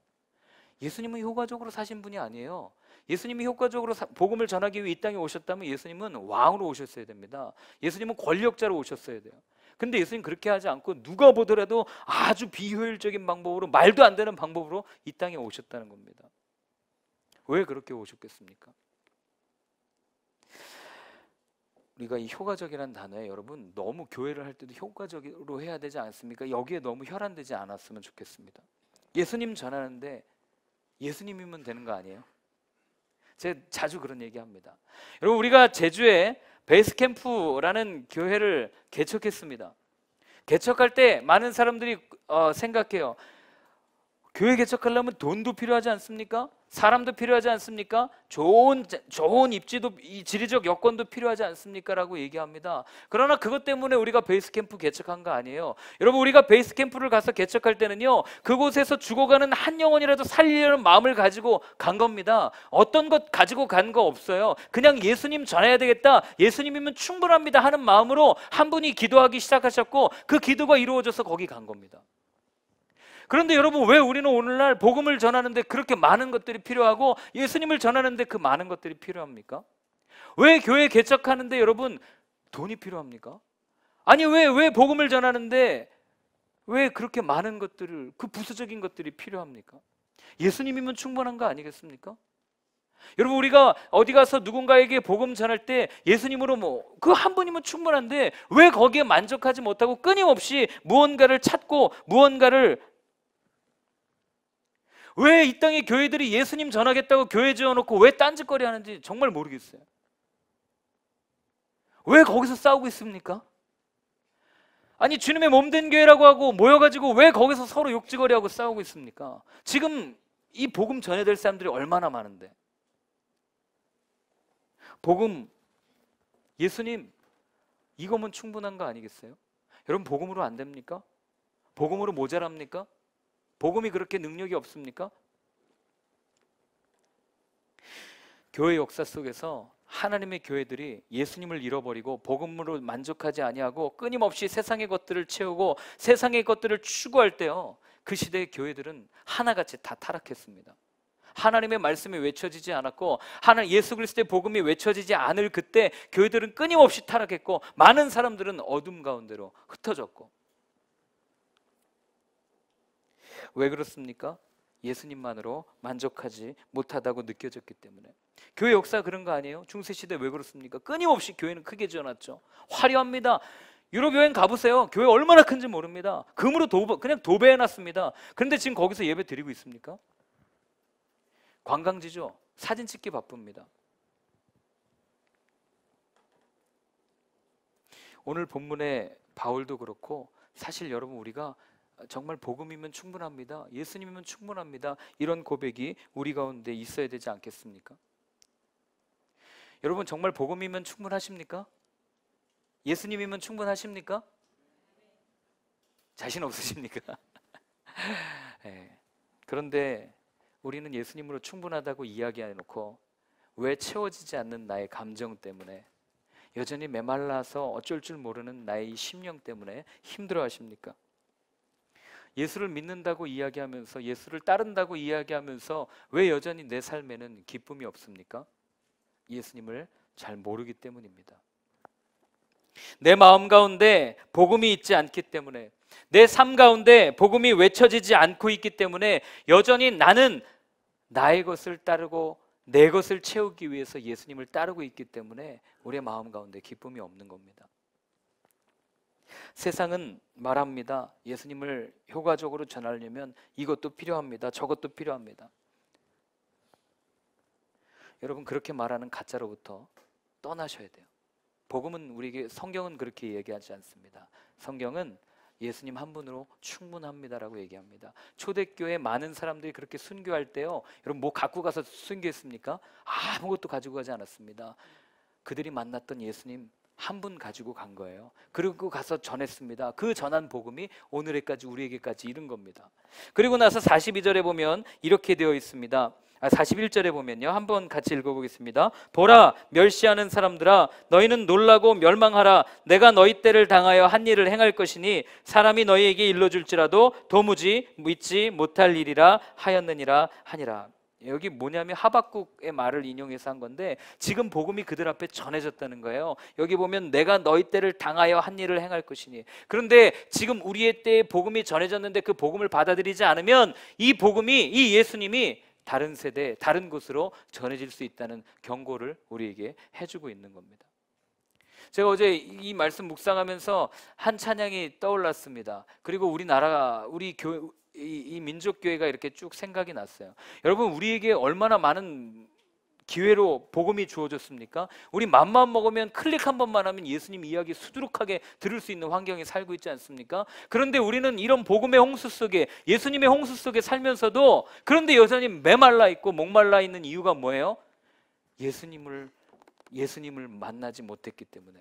예수님은 효과적으로 사신 분이 아니에요. 예수님이 효과적으로 복음을 전하기 위해 이 땅에 오셨다면 예수님은 왕으로 오셨어야 됩니다. 예수님은 권력자로 오셨어야 돼요. 근데 예수님 그렇게 하지 않고 누가 보더라도 아주 비효율적인 방법으로, 말도 안 되는 방법으로 이 땅에 오셨다는 겁니다. 왜 그렇게 오셨겠습니까? 우리가 이 효과적이라는 단어에 여러분 너무 교회를 할 때도 효과적으로 해야 되지 않습니까? 여기에 너무 혈안되지 않았으면 좋겠습니다. 예수님 전하는데 예수님이면 되는 거 아니에요? 제가 자주 그런 얘기합니다. 여러분, 우리가 제주에 베이스캠프라는 교회를 개척했습니다. 개척할 때 많은 사람들이 생각해요. 교회 개척하려면 돈도 필요하지 않습니까? 사람도 필요하지 않습니까? 좋은 입지도, 이 지리적 여건도 필요하지 않습니까? 라고 얘기합니다. 그러나 그것 때문에 우리가 베이스캠프 개척한 거 아니에요. 여러분, 우리가 베이스캠프를 가서 개척할 때는요, 그곳에서 죽어가는 한 영혼이라도 살리려는 마음을 가지고 간 겁니다. 어떤 것 가지고 간 거 없어요. 그냥 예수님 전해야 되겠다, 예수님이면 충분합니다 하는 마음으로 한 분이 기도하기 시작하셨고, 그 기도가 이루어져서 거기 간 겁니다. 그런데 여러분, 왜 우리는 오늘날 복음을 전하는데 그렇게 많은 것들이 필요하고 예수님을 전하는데 그 많은 것들이 필요합니까? 왜 교회 개척하는데 여러분 돈이 필요합니까? 아니, 왜 복음을 전하는데 왜 그렇게 많은 것들을, 그 부수적인 것들이 필요합니까? 예수님이면 충분한 거 아니겠습니까? 여러분, 우리가 어디 가서 누군가에게 복음 전할 때 예수님으로 그 한 분이면 충분한데 왜 거기에 만족하지 못하고 끊임없이 무언가를 찾고 무언가를, 왜 이 땅의 교회들이 예수님 전하겠다고 교회 지어놓고 왜 딴짓거리 하는지 정말 모르겠어요. 왜 거기서 싸우고 있습니까? 아니, 주님의 몸된 교회라고 하고 모여가지고 왜 거기서 서로 욕지거리하고 싸우고 있습니까? 지금 이 복음 전해야 될 사람들이 얼마나 많은데. 복음, 예수님, 이거면 충분한 거 아니겠어요? 여러분, 복음으로 안 됩니까? 복음으로 모자랍니까? 복음이 그렇게 능력이 없습니까? 교회 역사 속에서 하나님의 교회들이 예수님을 잃어버리고 복음으로 만족하지 아니하고 끊임없이 세상의 것들을 채우고 세상의 것들을 추구할 때요, 그 시대의 교회들은 하나같이 다 타락했습니다. 하나님의 말씀이 외쳐지지 않았고 예수 그리스도의 복음이 외쳐지지 않을 그때 교회들은 끊임없이 타락했고 많은 사람들은 어둠 가운데로 흩어졌고. 왜 그렇습니까? 예수님만으로 만족하지 못하다고 느껴졌기 때문에. 교회 역사 그런 거 아니에요? 중세시대 왜 그렇습니까? 끊임없이 교회는 크게 지어놨죠. 화려합니다. 유럽 여행 가보세요. 교회 얼마나 큰지 모릅니다. 금으로 그냥 도배해놨습니다. 그런데 지금 거기서 예배 드리고 있습니까? 관광지죠. 사진 찍기 바쁩니다. 오늘 본문의 바울도 그렇고, 사실 여러분, 우리가 정말 복음이면 충분합니다, 예수님이면 충분합니다, 이런 고백이 우리 가운데 있어야 되지 않겠습니까? 여러분, 정말 복음이면 충분하십니까? 예수님이면 충분하십니까? 자신 없으십니까? 네. 그런데 우리는 예수님으로 충분하다고 이야기해놓고 왜 채워지지 않는 나의 감정 때문에, 여전히 메말라서 어쩔 줄 모르는 나의 이 심령 때문에 힘들어 하십니까? 예수를 믿는다고 이야기하면서, 예수를 따른다고 이야기하면서 왜 여전히 내 삶에는 기쁨이 없습니까? 예수님을 잘 모르기 때문입니다. 내 마음 가운데 복음이 있지 않기 때문에, 내 삶 가운데 복음이 외쳐지지 않고 있기 때문에 여전히 나는 나의 것을 따르고 내 것을 채우기 위해서 예수님을 따르고 있기 때문에 우리의 마음 가운데 기쁨이 없는 겁니다. 세상은 말합니다. 예수님을 효과적으로 전하려면 이것도 필요합니다, 저것도 필요합니다. 여러분, 그렇게 말하는 가짜로부터 떠나셔야 돼요. 복음은 우리에게, 성경은 그렇게 얘기하지 않습니다. 성경은 예수님 한 분으로 충분합니다라고 얘기합니다. 초대교회 많은 사람들이 그렇게 순교할 때요, 여러분 뭐 갖고 가서 순교했습니까? 아무것도 가지고 가지 않았습니다. 그들이 만났던 예수님 한 분 가지고 간 거예요. 그리고 가서 전했습니다. 그 전한 복음이 오늘에까지 우리에게까지 이른 겁니다. 그리고 나서 42절에 보면 이렇게 되어 있습니다. 41절에 보면요, 한번 같이 읽어보겠습니다. 보라, 멸시하는 사람들아, 너희는 놀라고 멸망하라. 내가 너희 때를 당하여 한 일을 행할 것이니 사람이 너희에게 일러줄지라도 도무지 믿지 못할 일이라 하였느니라 하니라. 여기 뭐냐면 하박국의 말을 인용해서 한 건데, 지금 복음이 그들 앞에 전해졌다는 거예요. 여기 보면 내가 너희 때를 당하여 한 일을 행할 것이니. 그런데 지금 우리의 때에 복음이 전해졌는데 그 복음을 받아들이지 않으면 이 복음이, 이 예수님이 다른 세대, 다른 곳으로 전해질 수 있다는 경고를 우리에게 해주고 있는 겁니다. 제가 어제 이 말씀 묵상하면서 한 찬양이 떠올랐습니다. 그리고 우리나라, 우리 교회, 이 민족교회가 이렇게 쭉 생각이 났어요. 여러분, 우리에게 얼마나 많은 기회로 복음이 주어졌습니까? 우리 맘만 먹으면 클릭 한 번만 하면 예수님 이야기 수두룩하게 들을 수 있는 환경에 살고 있지 않습니까? 그런데 우리는 이런 복음의 홍수 속에, 예수님의 홍수 속에 살면서도 그런데 여전히 메말라 있고 목말라 있는 이유가 뭐예요? 예수님을 만나지 못했기 때문에.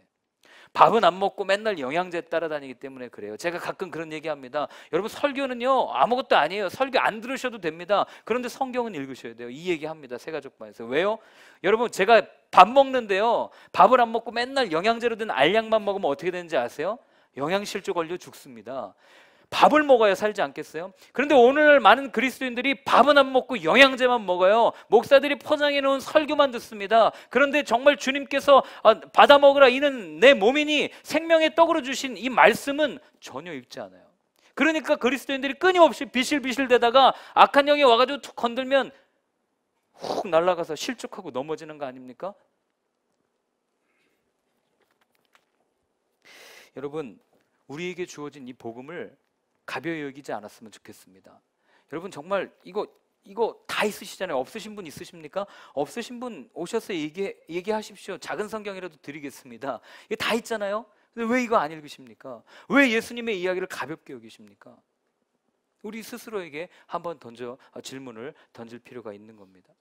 밥은 안 먹고 맨날 영양제 따라다니기 때문에 그래요. 제가 가끔 그런 얘기합니다. 여러분, 설교는요 아무것도 아니에요. 설교 안 들으셔도 됩니다. 그런데 성경은 읽으셔야 돼요. 이 얘기합니다, 새가족반에서. 왜요? 여러분, 제가 밥 먹는데요, 밥을 안 먹고 맨날 영양제로 든 알약만 먹으면 어떻게 되는지 아세요? 영양실조 걸려 죽습니다. 밥을 먹어야 살지 않겠어요? 그런데 오늘 많은 그리스도인들이 밥은 안 먹고 영양제만 먹어요. 목사들이 포장해 놓은 설교만 듣습니다. 그런데 정말 주님께서 받아 먹으라, 이는 내 몸이니 생명의 떡으로 주신 이 말씀은 전혀 읽지 않아요. 그러니까 그리스도인들이 끊임없이 비실비실 대다가 악한 영이 와가지고 툭 건들면 훅 날아가서 실족하고 넘어지는 거 아닙니까? 여러분, 우리에게 주어진 이 복음을 가벼이 여기지 않았으면 좋겠습니다. 여러분, 정말 이거 다 있으시잖아요. 없으신 분 있으십니까? 없으신 분 오셔서 얘기하십시오. 작은 성경이라도 드리겠습니다. 이게 다 있잖아요. 근데 왜 이거 안 읽으십니까? 왜 예수님의 이야기를 가볍게 여기십니까? 우리 스스로에게 한번 질문을 던질 필요가 있는 겁니다.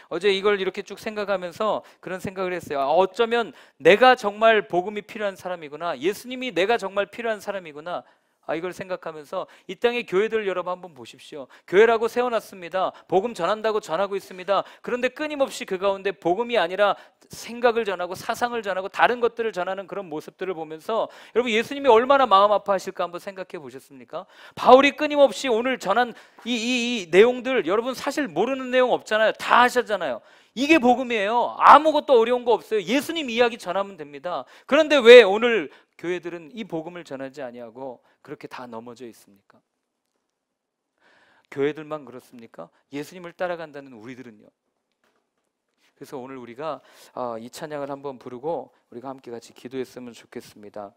어제 이걸 이렇게 쭉 생각하면서 그런 생각을 했어요. 어쩌면 내가 정말 복음이 필요한 사람이구나, 예수님이 내가 정말 필요한 사람이구나, 이걸 생각하면서 이 땅의 교회들 여러분 한번 보십시오. 교회라고 세워놨습니다. 복음 전한다고 전하고 있습니다. 그런데 끊임없이 그 가운데 복음이 아니라 생각을 전하고 사상을 전하고 다른 것들을 전하는 그런 모습들을 보면서 여러분, 예수님이 얼마나 마음 아파하실까 한번 생각해 보셨습니까? 바울이 끊임없이 오늘 전한 이 내용들, 여러분 사실 모르는 내용 없잖아요. 다 하셨잖아요. 이게 복음이에요. 아무것도 어려운 거 없어요. 예수님 이야기 전하면 됩니다. 그런데 왜 오늘 교회들은 이 복음을 전하지 아니하고 그렇게 다 넘어져 있습니까? 교회들만 그렇습니까? 예수님을 따라간다는 우리들은요? 그래서 오늘 우리가 이 찬양을 한번 부르고 우리가 함께 같이 기도했으면 좋겠습니다.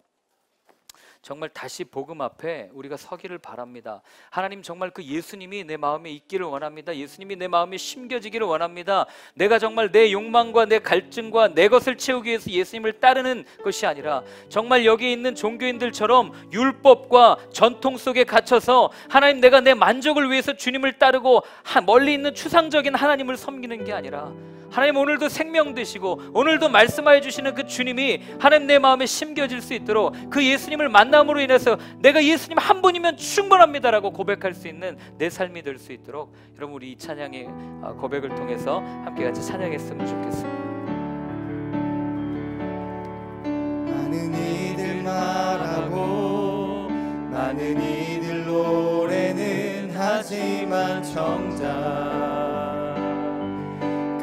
정말 다시 복음 앞에 우리가 서기를 바랍니다. 하나님, 정말 그 예수님이 내 마음에 있기를 원합니다. 예수님이 내 마음에 심겨지기를 원합니다. 내가 정말 내 욕망과 내 갈증과 내 것을 채우기 위해서 예수님을 따르는 것이 아니라 정말 여기 있는 종교인들처럼 율법과 전통 속에 갇혀서 하나님, 내가 내 만족을 위해서 주님을 따르고 멀리 있는 추상적인 하나님을 섬기는 게 아니라 하나님, 오늘도 생명 되시고 오늘도 말씀하여 주시는 그 주님이 하나님 내 마음에 심겨질 수 있도록 그 예수님을 만남으로 인해서 내가 예수님 한 분이면 충분합니다라고 고백할 수 있는 내 삶이 될 수 있도록 여러분, 우리 이 찬양의 고백을 통해서 함께 같이 찬양했으면 좋겠습니다. 많은 이들 말하고 많은 이들 노래는 하지만 정작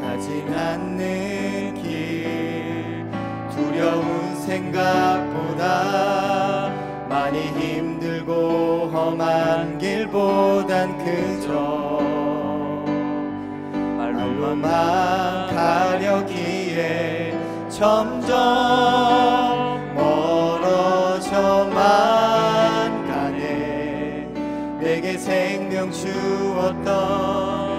가진 않는 길, 두려운 생각보다 많이 힘들고 험한 길보단 그저 말로만 가려기에 점점 멀어져만 가네. 내게 생명 주었던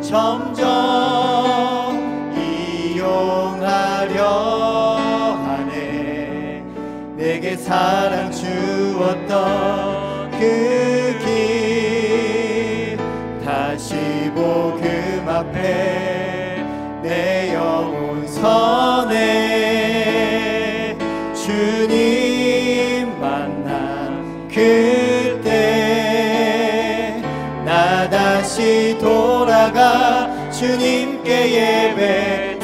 점점 이용하려 하네. 내게 사랑 주었던 그 길, 다시 복음 앞에 내 영혼 서네. 주님 만난 그때 나 다시 돌아가 주님께 예배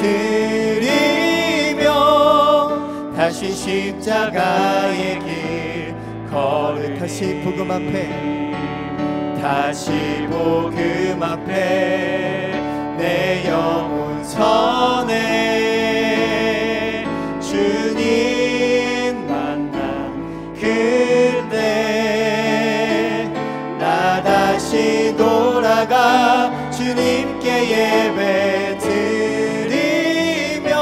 드리며 다시 십자가의 길 걸을. 다시 복음 앞에, 다시 복음 앞에 내 영혼 선해 주님 만난 그때 나 다시 돌아가 주님께 예배 드리며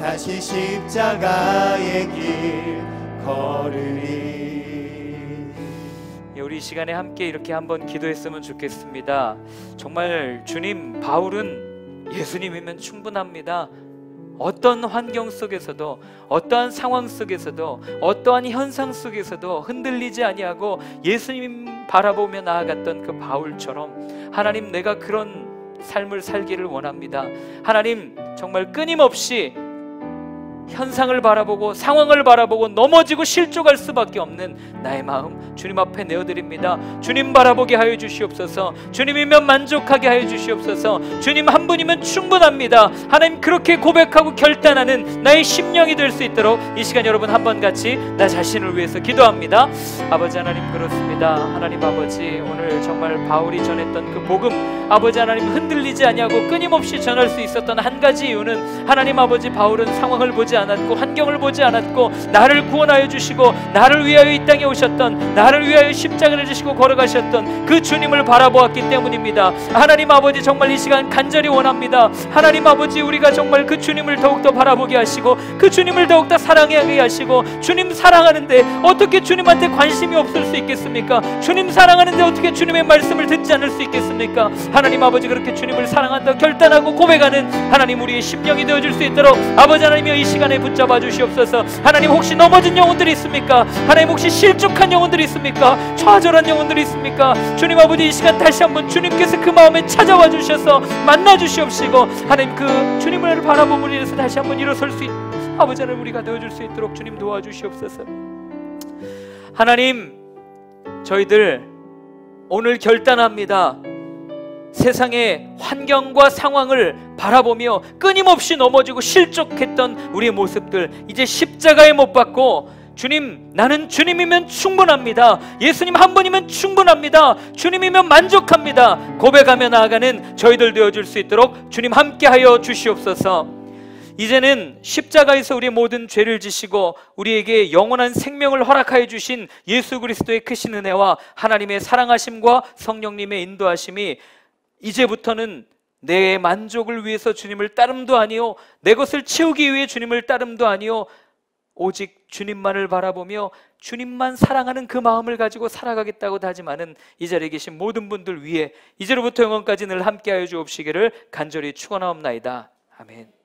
다시 십자가의 길 걸으리. 우리 이 시간에 함께 이렇게 한번 기도했으면 좋겠습니다. 정말 주님, 바울은 예수님이면 충분합니다. 어떤 환경 속에서도, 어떠한 상황 속에서도, 어떠한 현상 속에서도 흔들리지 아니하고 예수님 바라보며 나아갔던 그 바울처럼 하나님, 내가 그런 삶을 살기를 원합니다. 하나님, 정말 끊임없이 현상을 바라보고 상황을 바라보고 넘어지고 실족할 수밖에 없는 나의 마음 주님 앞에 내어드립니다. 주님 바라보게 하여 주시옵소서. 주님이면 만족하게 하여 주시옵소서. 주님 한 분이면 충분합니다. 하나님, 그렇게 고백하고 결단하는 나의 심령이 될 수 있도록 이 시간 여러분 한번 같이 나 자신을 위해서 기도합니다. 아버지 하나님, 그렇습니다. 하나님 아버지, 오늘 정말 바울이 전했던 그 복음, 아버지 하나님, 흔들리지 아니하고 끊임없이 전할 수 있었던 한 가지 이유는 하나님 아버지, 바울은 상황을 보지 않았고 환경을 보지 않았고 나를 구원하여 주시고 나를 위하여 이 땅에 오셨던, 나를 위하여 십자가를 지시고 걸어가셨던 그 주님을 바라보았기 때문입니다. 하나님 아버지, 정말 이 시간 간절히 원합니다. 하나님 아버지, 우리가 정말 그 주님을 더욱더 바라보게 하시고 그 주님을 더욱더 사랑하게 하시고, 주님 사랑하는데 어떻게 주님한테 관심이 없을 수 있겠습니까? 주님 사랑하는데 어떻게 주님의 말씀을 듣지 않을 수 있겠습니까? 하나님 아버지, 그렇게 주님을 사랑한다 결단하고 고백하는 하나님, 우리의 심령이 되어줄 수 있도록 아버지 하나님이여 이 시간에 붙잡아 주시옵소서. 하나님, 혹시 넘어진 영혼들이 있습니까? 하나님, 혹시 실족한 영혼들이 있습니까? 좌절한 영혼들이 있습니까? 주님 아버지, 이 시간 다시 한번 주님께서 그 마음에 찾아와 주셔서 만나 주시옵시고, 하나님, 그 주님을 바라봄으로 인해서 다시 한번 일어설 수 있는 아버지 하나님, 우리가 되어줄 수 있도록 주님 도와주시옵소서. 하나님, 저희들 오늘 결단합니다. 세상의 환경과 상황을 바라보며 끊임없이 넘어지고 실족했던 우리의 모습들, 이제 십자가에 못 박고 주님, 나는 주님이면 충분합니다. 예수님 한 분이면 충분합니다. 주님이면 만족합니다. 고백하며 나아가는 저희들 되어줄 수 있도록 주님 함께하여 주시옵소서. 이제는 십자가에서 우리의 모든 죄를 지시고 우리에게 영원한 생명을 허락하여 주신 예수 그리스도의 크신 은혜와 하나님의 사랑하심과 성령님의 인도하심이 이제부터는 내 만족을 위해서 주님을 따름도 아니요, 내 것을 채우기 위해 주님을 따름도 아니요, 오직 주님만을 바라보며 주님만 사랑하는 그 마음을 가지고 살아가겠다고 다짐하는 이 자리에 계신 모든 분들 위해 이제로부터 영원까지 늘 함께하여 주옵시기를 간절히 축원하옵나이다. 아멘.